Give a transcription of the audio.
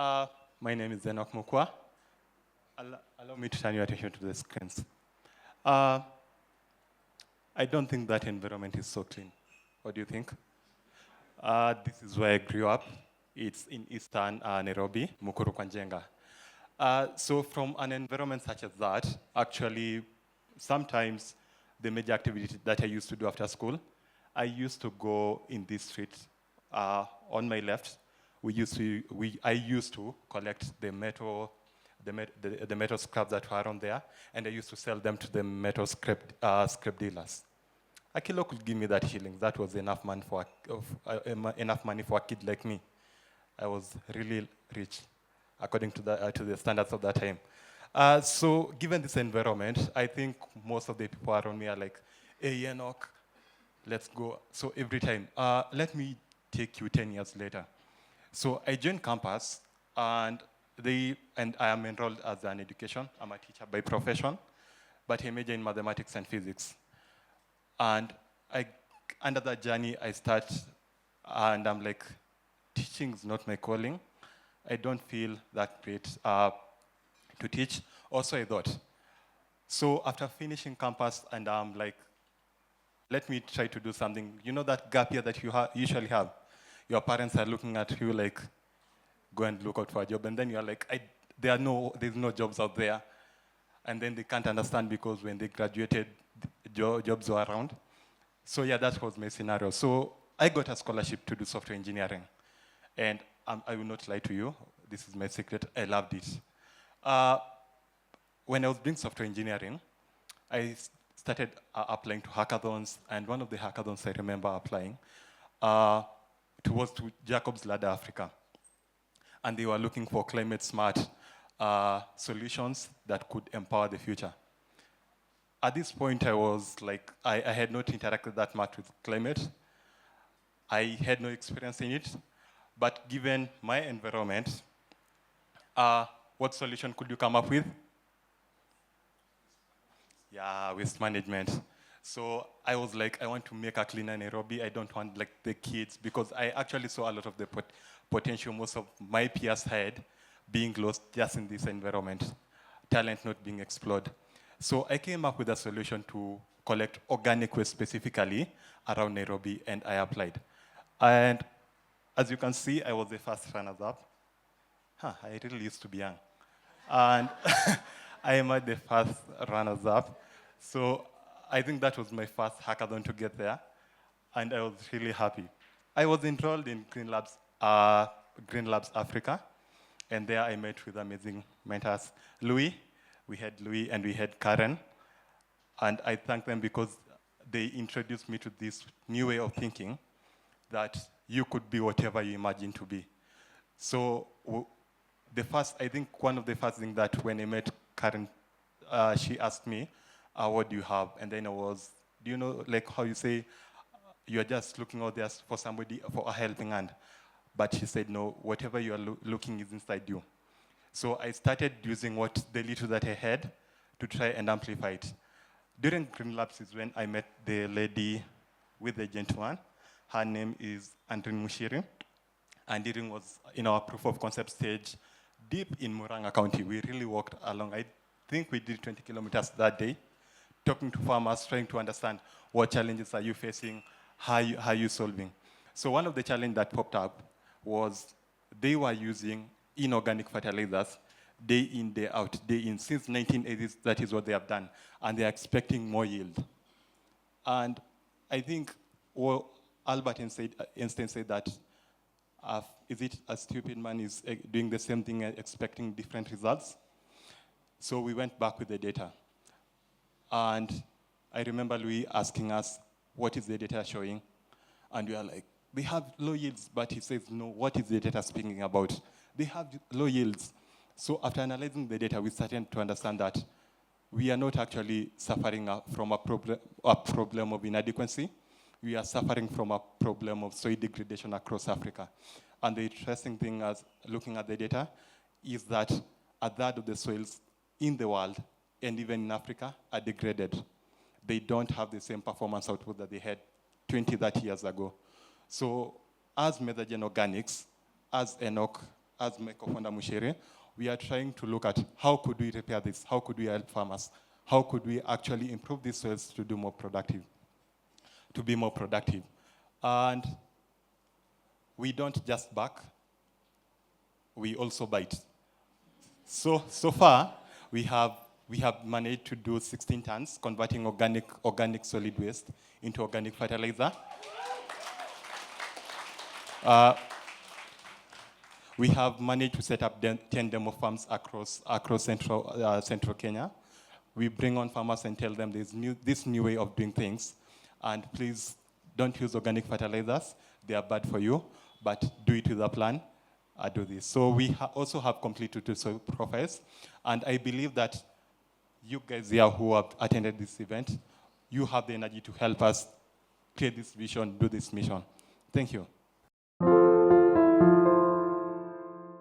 Uh, my name is Enock Mokua. Allow me to turn your attention to the screens. Uh, I don't think that environment is so clean. What do you think? This is where I grew up. It's in eastern Nairobi, Mukuru kwa Njenga. So from an environment such as that, actually, sometimes the major activity that I used to do after school, I used to go in this street on my left. I used to collect the metal scraps that were around there, and I used to sell them to the metal scrap dealers. A kilo could give me that shilling. That was enough money for a kid like me. I was really rich, according to the standards of that time. So given this environment, I think most of the people around me are like, hey, Enoch, let's go. So every time, let me take you 10 years later. So I joined campus, and I am enrolled as an education. I'm a teacher by profession, but I major in mathematics and physics. And under that journey, I start, and I'm like, teaching is not my calling. I don't feel that great to teach. Also, I thought. So after finishing campus, and I'm like, let me try to do something. You know that gap year that you usually have? Your parents are looking at you like, go and look out for a job. And then you're like, there's no jobs out there. And then they can't understand because when they graduated, jobs were around. So yeah, that was my scenario. So I got a scholarship to do software engineering. And I will not lie to you, this is my secret, I loved it. When I was doing software engineering, I started applying to hackathons, and one of the hackathons I remember applying was to Jacob's Ladder Africa. And they were looking for climate smart solutions that could empower the future. At this point, I was like, I had not interacted that much with climate. I had no experience in it. But given my environment, what solution could you come up with? Yeah, waste management. So I was like, I want to make a cleaner Nairobi. I don't want like the kids, because I actually saw a lot of the potential most of my peers had being lost just in this environment, talent not being explored. So I came up with a solution to collect organic waste specifically around Nairobi, and I applied. And as you can see, I was the first runners-up. I really used to be young. And I am the first runners-up. So I think that was my first hackathon to get there. And I was really happy. I was enrolled in greenlabs Africa. And there I met with amazing mentors. We had Louis and we had Karen. And I thank them because they introduced me to this new way of thinking that you could be whatever you imagine to be. So I think one of the first things that when I met Karen, she asked me, what do you have? And then I was, do you know, like how you say, you're just looking out there for somebody, for a helping hand. But she said, no, whatever you are looking is inside you. So I started using the little that I had to try and amplify it. During Green Labs is when I met the lady with the gentleman. Her name is Andrin Mushiri. And Andrin was in our proof of concept stage deep in Murang'a County. We really walked along. I think we did 20 kilometers that day, talking to farmers, trying to understand what challenges are you facing, how are you solving. So one of the challenges that popped up was they were using inorganic fertilizers day in, day out, day in. Since 1980s, that is what they have done. And they're expecting more yield. And I think Albert Einstein said that, is it a stupid man is doing the same thing and expecting different results? So we went back with the data. And I remember Louis asking us, what is the data showing? And we are like, they have low yields, but he says, no, what is the data speaking about? They have low yields. So after analyzing the data, we started to understand that we are not actually suffering from a problem of inadequacy. We are suffering from a problem of soil degradation across Africa. And the interesting thing as looking at the data is that a third of the soils in the world and even in Africa are degraded. They don't have the same performance output that they had 20, 30 years ago. So as Methagen Organics, as Enoch as my co-founder Mushere, we are trying to look at how could we repair this? How could we help farmers? How could we actually improve these soils to be more productive? And we don't just bark, we also bite. So far, we have managed to do 16 tons, converting organic solid waste into organic fertilizer. We have managed to set up 10 demo farms across central Kenya. We bring on farmers and tell them there's this new way of doing things, and please don't use organic fertilizers. They are bad for you, but do it with a plan. Do this. So we also have completed soil profiles, and I believe that you guys here who have attended this event, you have the energy to help us create this vision, do this mission. Thank you.